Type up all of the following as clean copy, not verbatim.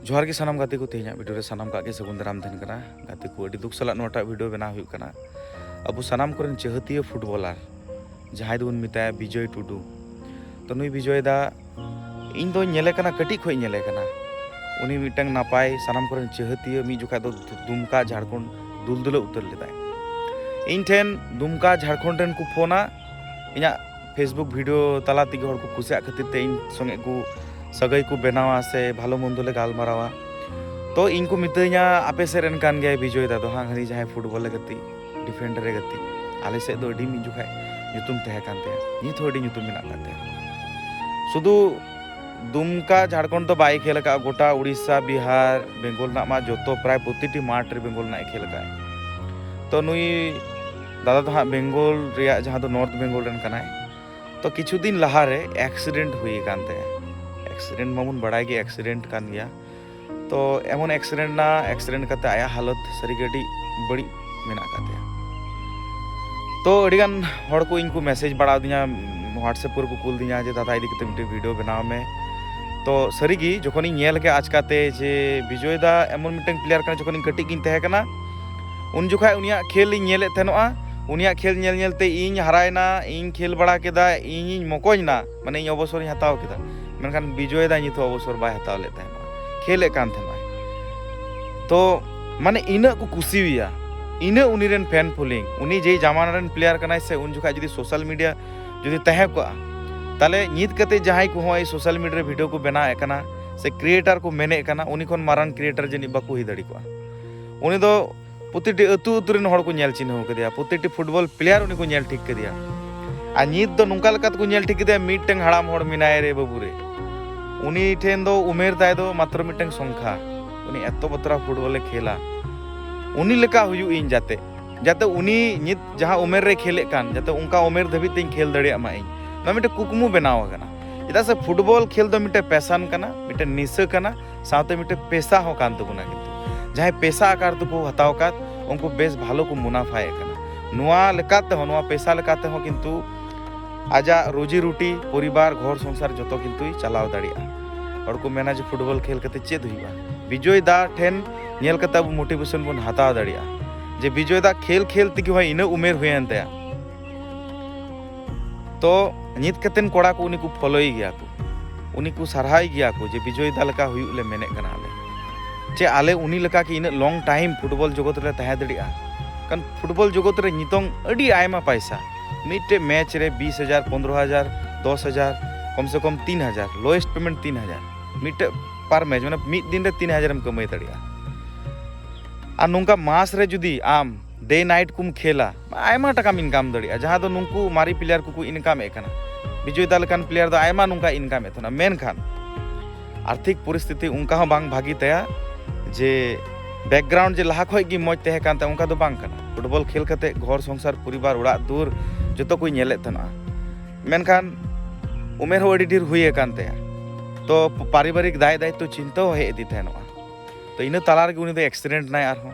जोहार के सानाम गाते को तेज वीडियो रे सानाम का सगुन दाराम तहन कना गाते को अड़ी दुख साला नोटा वीडियो बना हुई कना अब सानाम को चहतिया फुटबॉलर जहां दोन मिताया विजय टुडू तो नुई विजय दा इन दो नेले कना कटी खोई नेले कना उनी मिटंग नापाय सानाम को चहतिया मी जुखा दो दुमका झारखंड दुलदुल उतर लेदा इन ठेन दुमका झारखंड रन को फोना इना फेसबुक वीडियो तला तिगे हर को कुसिया खातिर ते इन संगे को सगई को बनावा से भालो मंदोले गालमारावा तो इनको मितैया आपे सेरन कान गया विजय दा तो हां हनी जहां फुटबॉल गति डिफेंडर रे गति आले से दो डी मी जुखा ᱧᱩᱛᱩᱢ तहे कानते नी थोड़ी ᱧᱩᱛᱩᱢ मिना कानते शुधु दुमका झारखंड तो बाई खेल का गोटा उड़ीसा बिहार बेंगल ना मा जोतो प्राय प्रतिटी माठ रे बेंगल ना खेल का तो नुई दादा तो हाँ बेंगल रिया जहां तो नॉर्थ बेंगल रन कनाय तो किछु दिन लहा रे एक्सीडेंट हुई कानते एक्सीडेंट मामुन बड़ा गया एक्सीडेंट कान गया तो एमन एक्सीडेंट करते आया हालत सरी गडी बड़ी मेना काते तो अड़ीगान हड़ को इनको मैसेज बढ़ा दिया व्हाट्सएप पर को कुल दिया जे दादा इदी कते वीडियो बनाव में तो सरीगी जखन इन नेल के आजकाते जे विजय दा एमन मिटन प्लेयर कना जखन इन कटी गिन तहे कना उन जुखा उनिया खेल इन नेले तहनोआ उनिया खेल नेल नेलते इन हरायना इन खेल बड़ा केदा इन मकोजना माने इन अवसर इन हताव केदा मेनखान विजय दा नितो अवसर बाय हताव ले तहना खेले कान थना तो माने इना को कुसीविया इना उनीरेन फैन फॉलोइंग उनी जे जमाना रन प्लेयर कनाय से उन जुखा जदी सोशल मीडिया जदी तहे को ताले नित कते जहाई को होय सोशल मीडिया वीडियो को बना एकना से क्रिएटर को मेने एकना उनी कोन मारान क्रिएटर जनी बाको ही दड़ी को उनी दो प्रतिटी अतु अतुरेन हड़ को नेल चिन्ह कदिया प्रतिटी फुटबॉल प्लेयर उनी को नेल ठीक कदिया आ नित दो नुंका लकत को नेल ठीक कदिया मिटटें हड़ाम हड़ मिनाय रे बाबू रे उनी ठेन दो उमेर ताय दो मात्र मिटटें संख्या उनी एतो बतरा फुटबॉल खेला उनी लेका हुयु इन जाते जाते उनी नित जहां उमेर रे खेले कान जाते उनका उमेर धबी तें खेल दड़िया मा इन ना मिटे कुकमु बनाव कना चेदा से फुटबॉल खेल दो मिटे पैसान कना मिटे निशा कना साथे मिटे पैसा हो कान तबुना किंतु जहां पैसा आकार तो को हताव का उनको बेस भालो को मुनाफा है कना नुआ लेकाते हो नुआ पैसा लेकाते हो किंतु आजा रोजी रोटी परिवार घर संसार जतो किंतु चलाव दाड़िया और को मेना जे फुटबॉल खेल कते चेद हुईबा विजय दा ठेन नेल कते अब मोटिवेशन बन हताव दाड़िया जे विजय दा खेल खेल तिगे होय इना उमेर हुयन तया तो नित कतेन कोड़ा को उनी को फॉलोई गया को उनी को सरहाई गया को जे विजय दा लका हुयु ले मेने कना ले जे आले उनी लका कि इन लॉन्ग टाइम फुटबॉल जगत रे तहे दड़िया कान फुटबॉल जगत रे नितोंग अडी आयमा पैसा मिटे मैच रे 20,000 15,000 10,000 कम से कम 3,000 लोएस्ट पेमेंट 3,000 मिटे पर मैच माने मिड दिन रे 3,000 एम कमाई दड़िया आ नुंका मास रे जुदी आम डे नाइट कुम खेला आयमा टाका इनकाम दड़िया जहां दो नुंकु मारी प्लेयर को इनकाम एकना विजय दाल कान प्लेयर दो आयमा नुंका इनकाम एथना मेन खान आर्थिक परिस्थिति उनका हो बांग भागी तया जे बैकग्राउंड जे लहा खय गी मज तहे कान उनका दो बांग कना फुटबॉल खेल कते घर संसार परिवार उड़ा दूर जतो कोई नेले तना मेनखान उमेर हो अडी ढेर हुई कान तया तो पारिवारिक दाय दायित्व चिंता हो हे इदी तहनोआ तो इन तालार के उनी दो एक्सीडेंट नाय आर हो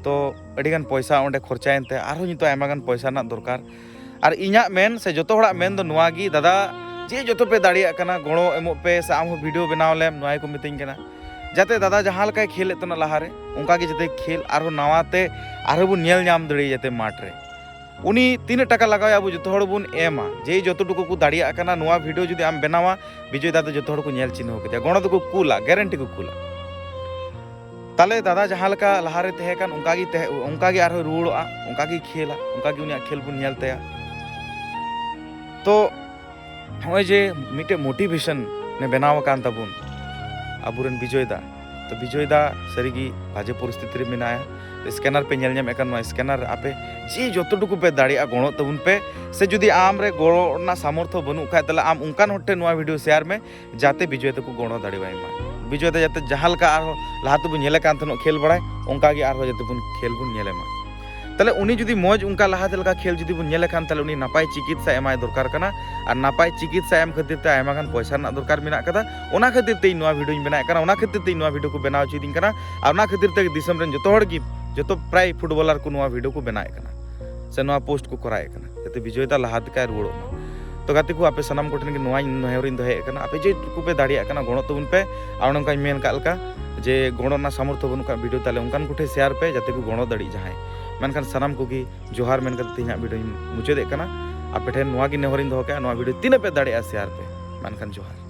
तो अडिगान पैसा ओंडे खर्चायन ते आरो नितो आयमागान पैसा ना दरकार और इñा मेन से जतो हड़ा मेन दो नुआगी दादा जे जतो पे दाड़िया कना गणो एमो पे से आम वीडियो बनाव लेम नुआय को मितिंग कना जाते दादा जहां लका खेल तना लहा रे उनका के जते खेल आरो नवाते आरो बु नेल नाम दड़ी जाते माठ रे उनी 3 टाका लगाव अब जतो हड़ बुन एमा जे जतो टुको को दाड़िया कना नुआ वीडियो जदी आम बनावा विजय दादा जतो हड़ को नेल चिन्ह के गणो तो को कूला गारंटी को कूला ताले दादा जहां लका लहारे तहे कान उनका गे आरो रुड़ोआ उनका गे खेला उनका गे उनिया खेल बुन नेल तया तो होय जे मिटे मोटिवेशन ने बनाव कान तबुन अबुरन विजय दा तो विजय दा सरीगी बाजे परिस्थिति रे मेनाया तो स्कैनर पे नेल नेम एकान स्कैनर आपे जे जतटुकु पे दाड़िया गणो तबुन पे से जुदी आम रे गणो ना सामर्थ्य बनु खाय तला आम उनकान होटे नोआ वीडियो शेयर में जाते विजय तको गणो दाड़िबाय मा विजय दा जाते जहाल का आरो लाहाते बुन नेले कान तनो खेल बड़ाय उनका गे आरो जाते बुन खेल बुन नेले मा ताले उनी जुदी मौज उनका लाहाते लका खेल जुदी बुन नेले कान ताले उनी नापाय चिकित्सा एमाय दरकार कना और नापाय चिकित्सा एम खातिर ते आयमागान पैसा ना दरकार मेना कदा ओना खातिर ते नोआ वीडियो बना कना ओना खातिर ते नोआ वीडियो को बनाव चिदिन कना और ओना खातिर ते दिसम रेन जतो हड़ गी जतो प्राय फुटबॉलर को नोआ वीडियो को बनाए कना से नोआ पोस्ट को कराए कना जाते विजय दा लाहाते का रुड़ो तो गाते को आपे सनाम कोठन के नोआ नहेरिन दहे कना आपे जे को पे दाड़िया कना गणो तबुन पे आ नंका मेन का लका जे गणना सामर्थ्य बनू का वीडियो ताले उनकान कोठे शेयर पे जाते को गणो दड़ी जहां मेनखान सनाम कोगी जोहार मेन करते तेना वीडियो मुचादे कना आपे ठेन नोआ गी नेहरिन दो का नोआ वीडियो तीना पे दाड़े शेयर पे मेनखान जोहार।